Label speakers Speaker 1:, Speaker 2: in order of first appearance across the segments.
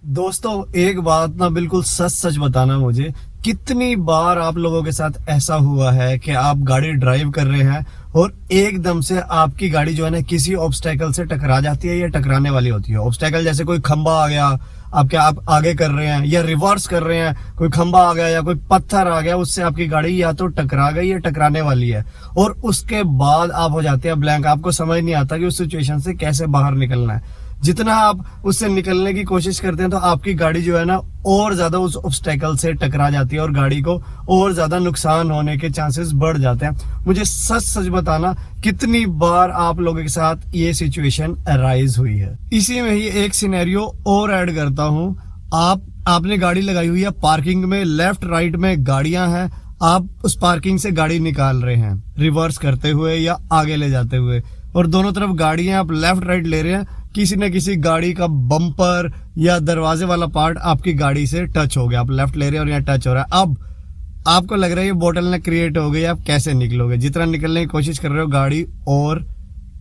Speaker 1: दोस्तों एक बात ना बिल्कुल सच सच बताना मुझे, कितनी बार आप लोगों के साथ ऐसा हुआ है कि आप गाड़ी ड्राइव कर रहे हैं और एकदम से आपकी गाड़ी जो है ना किसी ऑब्स्टेकल से टकरा जाती है या टकराने वाली होती है। ऑब्स्टेकल जैसे कोई खंबा आ गया, आप आगे कर रहे हैं या रिवर्स कर रहे हैं, कोई खंबा आ गया या कोई पत्थर आ गया, उससे आपकी गाड़ी या तो टकरा गई या टकराने वाली है और उसके बाद आप हो जाते हैं ब्लैंक। आपको समझ नहीं आता कि उस सिचुएशन से कैसे बाहर निकलना है। जितना आप उससे निकलने की कोशिश करते हैं तो आपकी गाड़ी जो है ना और ज्यादा उस ऑब्स्टेकल से टकरा जाती है और गाड़ी को और ज्यादा नुकसान होने के चांसेस बढ़ जाते हैं। मुझे सच सच बताना, कितनी बार आप लोगों के साथ ये सिचुएशन अराइज हुई है। इसी में ही एक सिनेरियो और ऐड करता हूँ। आपने गाड़ी लगाई हुई है पार्किंग में, लेफ्ट राइट में गाड़ियां हैं, आप उस पार्किंग से गाड़ी निकाल रहे हैं रिवर्स करते हुए या आगे ले जाते हुए, और दोनों तरफ गाड़ियां, आप लेफ्ट राइट ले रहे हैं। किसी न किसी गाड़ी का बम्पर या दरवाजे वाला पार्ट आपकी गाड़ी से टच हो गया, आप लेफ्ट ले रहे हैं और यहाँ टच हो रहा है। अब आपको लग रहा है ये बोतल ने क्रिएट हो गई, आप कैसे निकलोगे? जितना निकलने की कोशिश कर रहे हो गाड़ी और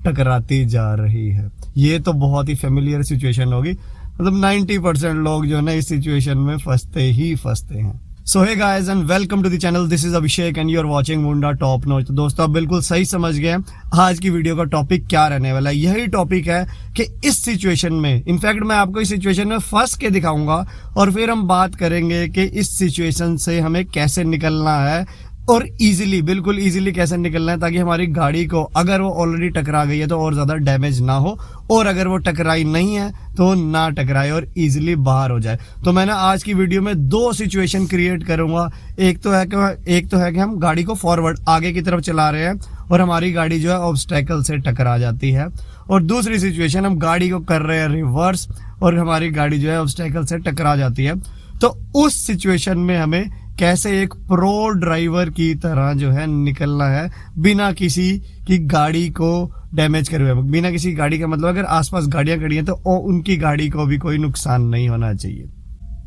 Speaker 1: टकराती जा रही है। ये तो बहुत ही फेमिलियर सिचुएशन होगी, मतलब 90% लोग जो है ना इस सिचुएशन में फंसते ही फंसते हैं। So hey guys and welcome to the channel, this is Abhishek and you are watching Munda top notch. तो दोस्तों आप बिल्कुल सही समझ गए आज की वीडियो का टॉपिक क्या रहने वाला है। यही टॉपिक है कि इस सिचुएशन में, इनफैक्ट मैं आपको इस सिचुएशन में फंस के दिखाऊंगा और फिर हम बात करेंगे कि इस सिचुएशन से हमें कैसे निकलना है और इजीली, बिल्कुल इजीली कैसे निकलना है ताकि हमारी गाड़ी को, अगर वो ऑलरेडी टकरा गई है तो और ज्यादा डैमेज ना हो, और अगर वो टकराई नहीं है तो ना टकराए और इजीली बाहर हो जाए। तो मैं ना आज की वीडियो में दो सिचुएशन क्रिएट करूंगा। एक तो है कि हम गाड़ी को फॉरवर्ड आगे की तरफ चला रहे हैं और हमारी गाड़ी जो है ऑब्स्टेकल से टकरा जाती है, और दूसरी सिचुएशन हम गाड़ी को कर रहे हैं रिवर्स और हमारी गाड़ी जो है ऑब्स्टेकल से टकरा जाती है। तो उस सिचुएशन में हमें कैसे एक प्रो ड्राइवर की तरह जो है निकलना है बिना किसी की गाड़ी को डैमेज करे हुए। बिना किसी गाड़ी का मतलब अगर आसपास गाड़ियां खड़ी हैं तो उनकी गाड़ी को भी कोई नुकसान नहीं होना चाहिए।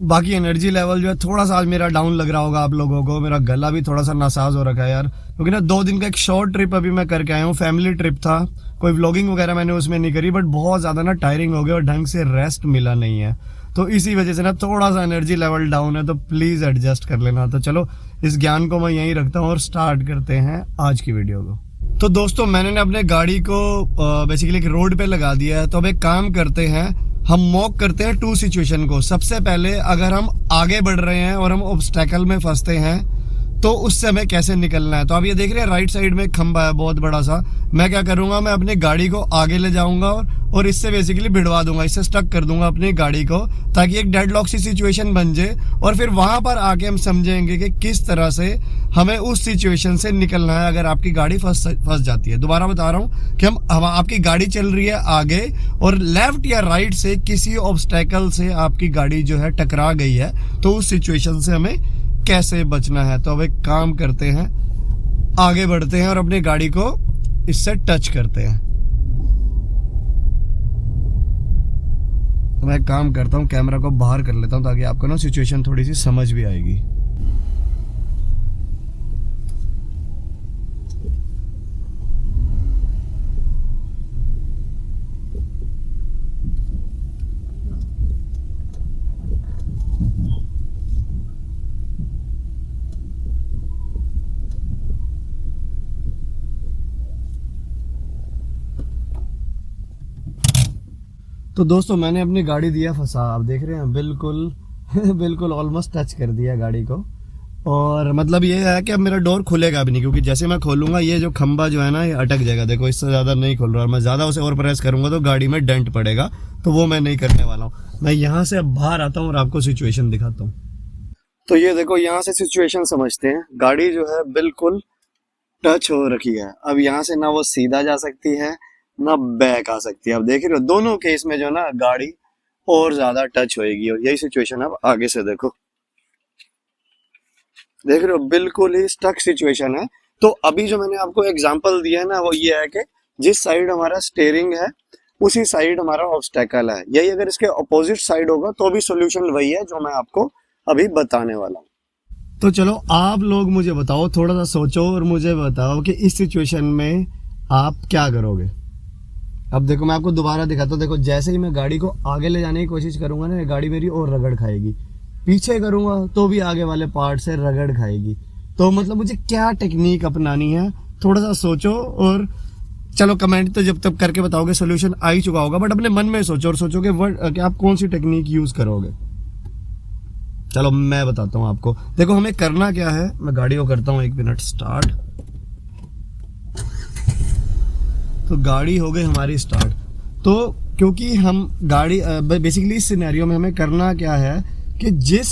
Speaker 1: बाकी एनर्जी लेवल जो है थोड़ा सा आज मेरा डाउन लग रहा होगा आप लोगों को, मेरा गला भी थोड़ा सा नासाज हो रखा है यार, क्योंकि ना 2 दिन का एक शॉर्ट ट्रिप अभी मैं करके आया हूँ। फैमिली ट्रिप था, कोई व्लॉगिंग वगैरह मैंने उसमें नहीं करी, बट बहुत ज्यादा ना टायरिंग हो गया और ढंग से रेस्ट मिला नहीं है, तो इसी वजह से ना थोड़ा सा एनर्जी लेवल डाउन है, तो प्लीज एडजस्ट कर लेना। तो चलो इस ज्ञान को मैं यहीं रखता हूँ और स्टार्ट करते हैं आज की वीडियो को। तो दोस्तों मैंने ना अपने गाड़ी को बेसिकली एक रोड पे लगा दिया है। तो अब एक काम करते हैं, हम मॉक करते हैं 2 सिचुएशन को। सबसे पहले अगर हम आगे बढ़ रहे हैं और हम ऑब्स्टेकल में फंसते हैं तो उससे हमें कैसे निकलना है। तो आप ये देख रहे हैं राइट साइड में एक खंबा है बहुत बड़ा सा। मैं क्या करूंगा, मैं अपनी गाड़ी को आगे ले जाऊंगा और इससे बेसिकली भिड़वा दूंगा, इससे स्टक कर दूंगा अपनी गाड़ी को, ताकि एक डेडलॉक सी सिचुएशन बन जाए और फिर वहां पर आके हम समझेंगे कि किस तरह से हमें उस सिचुएशन से निकलना है अगर आपकी गाड़ी फंस जाती है। दोबारा बता रहा हूँ कि हम आपकी गाड़ी चल रही है आगे और लेफ्ट या राइट से किसी ऑब्स्टेकल से आपकी गाड़ी जो है टकरा गई है, तो उस सिचुएशन से हमें कैसे बचना है। तो अब एक काम करते हैं, आगे बढ़ते हैं और अपनी गाड़ी को इससे टच करते हैं। तो मैं एक काम करता हूँ, कैमरा को बाहर कर लेता हूँ ताकि आपको ना सिचुएशन थोड़ी सी समझ भी आएगी। तो दोस्तों मैंने अपनी गाड़ी दिया फंसा, आप देख रहे हैं बिल्कुल बिल्कुल ऑलमोस्ट टच कर दिया गाड़ी को। और मतलब ये है कि अब मेरा डोर खुलेगा भी नहीं, क्योंकि जैसे मैं खोलूंगा ये जो खंबा जो है ना ये अटक जाएगा। देखो इससे ज्यादा नहीं खोल रहा, और मैं ज्यादा उसे और प्रेस करूंगा तो गाड़ी में डेंट पड़ेगा, तो वो मैं नहीं करने वाला हूँ। मैं यहाँ से अब बाहर आता हूँ और आपको सिचुएशन दिखाता हूँ। तो ये देखो यहाँ से सिचुएशन समझते हैं। गाड़ी जो है बिल्कुल टच हो रखी है, अब यहाँ से ना वो सीधा जा सकती है ना बैक आ सकती है। अब देख रहे हो दोनों केस में जो ना गाड़ी और ज्यादा टच होएगी, और यही सिचुएशन अब आगे से देखो, देख रहे हो बिल्कुल ही स्टक सिचुएशन है। तो अभी जो मैंने आपको एग्जांपल दिया है ना वो ये है कि जिस साइड हमारा स्टीयरिंग है उसी साइड हमारा ऑब्स्टेकल है। यही अगर इसके अपोजिट साइड होगा तो भी सोल्यूशन वही है जो मैं आपको अभी बताने वाला हूँ। तो चलो आप लोग मुझे बताओ, थोड़ा सा सोचो और मुझे बताओ कि इस सिचुएशन में आप क्या करोगे। अब देखो मैं आपको दोबारा दिखाता हूँ। देखो जैसे ही मैं गाड़ी को आगे ले जाने की कोशिश करूंगा ना, गाड़ी मेरी और रगड़ खाएगी। पीछे करूंगा तो भी आगे वाले पार्ट से रगड़ खाएगी। तो मतलब मुझे क्या टेक्निक अपनानी है, थोड़ा सा सोचो। और चलो कमेंट तो जब तक करके बताओगे, सोल्यूशन आ ही चुका होगा, बट अपने मन में सोचो और सोचो कि आप कौन सी टेक्निक यूज करोगे। चलो मैं बताता हूँ आपको। देखो हमें करना क्या है, मैं गाड़ी को करता हूँ 1 मिनट स्टार्ट। तो गाड़ी हो गई हमारी स्टार्ट। तो क्योंकि हम गाड़ी बेसिकली इस सिनेरियो में हमें करना क्या है कि जिस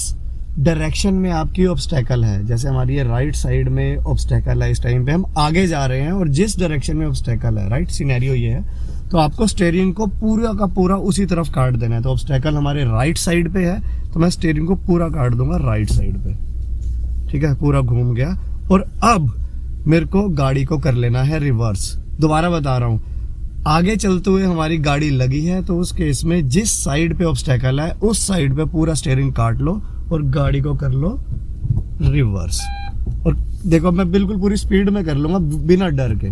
Speaker 1: डायरेक्शन में आपकी ऑब्स्टेकल है, जैसे हमारी ये राइट साइड में ऑब्स्टेकल है, इस टाइम पे हम आगे जा रहे हैं और जिस डायरेक्शन में ऑब्स्टेकल है, राइट सिनेरियो ये है, तो आपको स्टीयरिंग को पूरा का पूरा उसी तरफ काट देना है। तो ऑब्स्टेकल हमारे राइट साइड पे है तो मैं स्टीयरिंग को पूरा काट दूंगा राइट साइड पे। ठीक है, पूरा घूम गया। और अब मेरे को गाड़ी को कर लेना है रिवर्स। दोबारा बता रहा हूँ, आगे चलते हुए हमारी गाड़ी लगी है तो उस केस में जिस साइड पे ऑब्स्टेकल है उस साइड पे पूरा स्टीयरिंग काट लो और गाड़ी को कर लो रिवर्स। और देखो मैं बिल्कुल पूरी स्पीड में कर लूंगा बिना डर के।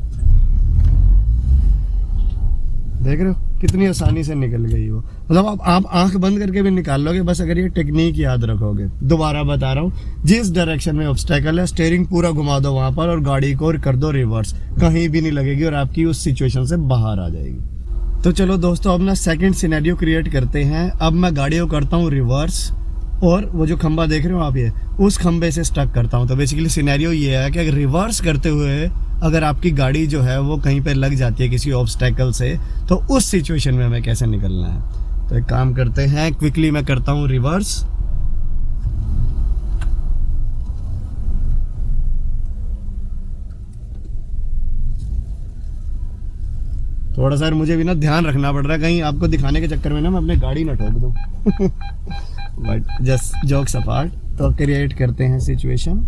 Speaker 1: देख रहे हो कितनी आसानी से निकल गई वो। मतलब आप आंख बंद करके भी निकाल लोगे बस, अगर ये टेक्निक याद रखोगे। दोबारा बता रहा हूँ, जिस डायरेक्शन में ऑब्स्टेकल है स्टीयरिंग पूरा घुमा दो वहां पर और गाड़ी को कर दो रिवर्स। कहीं भी नहीं लगेगी और आपकी उस सिचुएशन से बाहर आ जाएगी। तो चलो दोस्तों, अब ना सेकंड सिनेरियो क्रिएट करते हैं। अब मैं गाड़ी को करता हूँ रिवर्स और वो जो खंबा देख रहे हो आप, ये उस खंबे से स्टक करता हूँ। तो बेसिकली सिनेरियो ये है कि अगर रिवर्स करते हुए अगर आपकी गाड़ी जो है वो कहीं पे लग जाती है किसी ऑब्स्टेकल से, तो उस सिचुएशन में हमें कैसे निकलना है। तो एक काम करते हैं, क्विकली मैं करता हूँ रिवर्स। थोड़ा सा मुझे भी ना ध्यान रखना पड़ रहा है, कहीं आपको दिखाने के चक्कर में ना मैं अपनी गाड़ी ना ठोक दूं। बट जस्ट जोक्स अपार्ट, तो क्रिएट करते हैं सिचुएशन।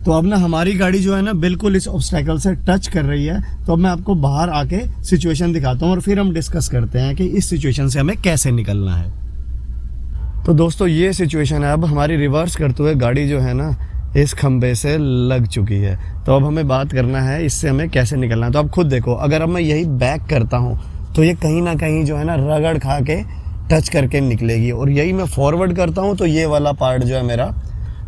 Speaker 1: तो अब ना हमारी गाड़ी जो है ना बिल्कुल इस ऑब्स्टेकल से टच कर रही है। तो अब मैं आपको बाहर आके सिचुएशन दिखाता हूँ और फिर हम डिस्कस करते हैं कि इस सिचुएशन से हमें कैसे निकलना है। तो दोस्तों ये सिचुएशन है, अब हमारी रिवर्स करते हुए गाड़ी जो है ना इस खंबे से लग चुकी है। तो अब हमें बात करना है इससे हमें कैसे निकलना है। तो आप खुद देखो, अगर अब मैं यही बैक करता हूँ तो ये कहीं ना कहीं जो है ना रगड़ खा के टच करके निकलेगी, और यही मैं फॉरवर्ड करता हूँ तो ये वाला पार्ट जो है मेरा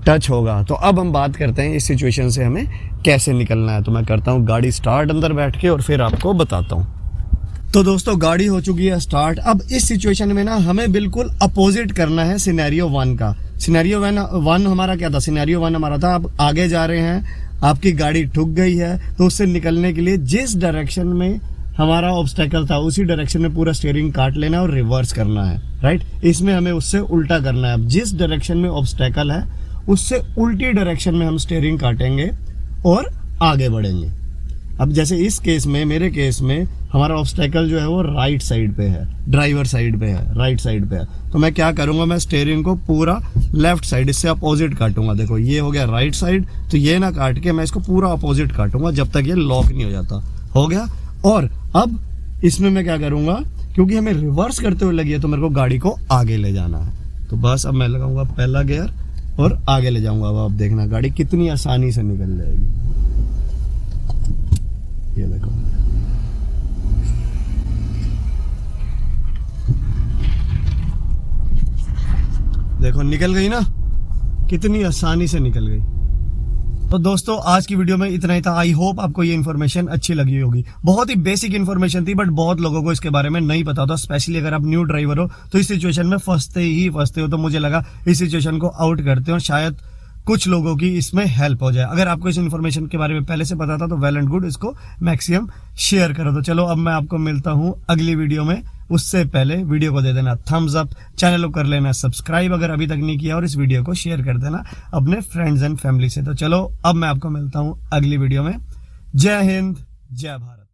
Speaker 1: टच होगा। तो अब हम बात करते हैं इस सिचुएशन से हमें कैसे निकलना है। तो मैं करता हूँ गाड़ी स्टार्ट अंदर बैठ के और फिर आपको बताता हूँ। तो दोस्तों गाड़ी हो चुकी है स्टार्ट। अब इस सिचुएशन में ना हमें बिल्कुल अपोजिट करना है सिनेरियो 1 का। सिनेरियो 1 हमारा क्या था? सिनेरियो 1 हमारा था आप आगे जा रहे हैं, आपकी गाड़ी ठुक गई है, तो उससे निकलने के लिए जिस डायरेक्शन में हमारा ऑब्स्टेकल था उसी डायरेक्शन में पूरा स्टीयरिंग काट लेना और रिवर्स करना है, राइट। इसमें हमें उससे उल्टा करना है। अब जिस डायरेक्शन में ऑब्स्टेकल है उससे उल्टी डायरेक्शन में हम स्टीयरिंग काटेंगे और आगे बढ़ेंगे। अब जैसे इस केस में, मेरे केस में हमारा ऑब्स्टेकल जो है वो राइट साइड पे है, ड्राइवर साइड पे है, राइट साइड पे है। तो मैं क्या करूंगा, मैं स्टीयरिंग को पूरा लेफ्ट साइड इससे अपोजिट काटूंगा। देखो ये हो गया राइट साइड, तो ये ना काट के मैं इसको पूरा अपोजिट काटूंगा जब तक ये लॉक नहीं हो जाता। हो गया। और अब इसमें मैं क्या करूंगा, क्योंकि हमें रिवर्स करते हुए लगी है तो मेरे को गाड़ी को आगे ले जाना है। तो बस अब मैं लगाऊंगा पहला गियर और आगे ले जाऊंगा। अब आप देखना गाड़ी कितनी आसानी से निकल जाएगी। ये देखो, देखो निकल गई ना, कितनी आसानी से निकल गई। तो दोस्तों आज की वीडियो में इतना ही था। आई होप आपको ये इन्फॉर्मेशन अच्छी लगी होगी। बहुत ही बेसिक इन्फॉर्मेशन थी, बट बहुत लोगों को इसके बारे में नहीं पता था। स्पेशली अगर आप न्यू ड्राइवर हो तो इस सिचुएशन में फंसते हो। तो मुझे लगा इस सिचुएशन को आउट करते हो, शायद कुछ लोगों की इसमें हेल्प हो जाए। अगर आपको इस इन्फॉर्मेशन के बारे में पहले से पता था तो वेल एंड गुड, इसको मैक्सिमम शेयर करो। तो चलो अब मैं आपको मिलता हूँ अगली वीडियो में। उससे पहले वीडियो को दे देना थम्स अप, चैनल को कर लेना सब्सक्राइब अगर अभी तक नहीं किया, और इस वीडियो को शेयर कर देना अपने फ्रेंड्स एंड फैमिली से। तो चलो अब मैं आपको मिलता हूँ अगली वीडियो में। जय हिंद, जय भारत।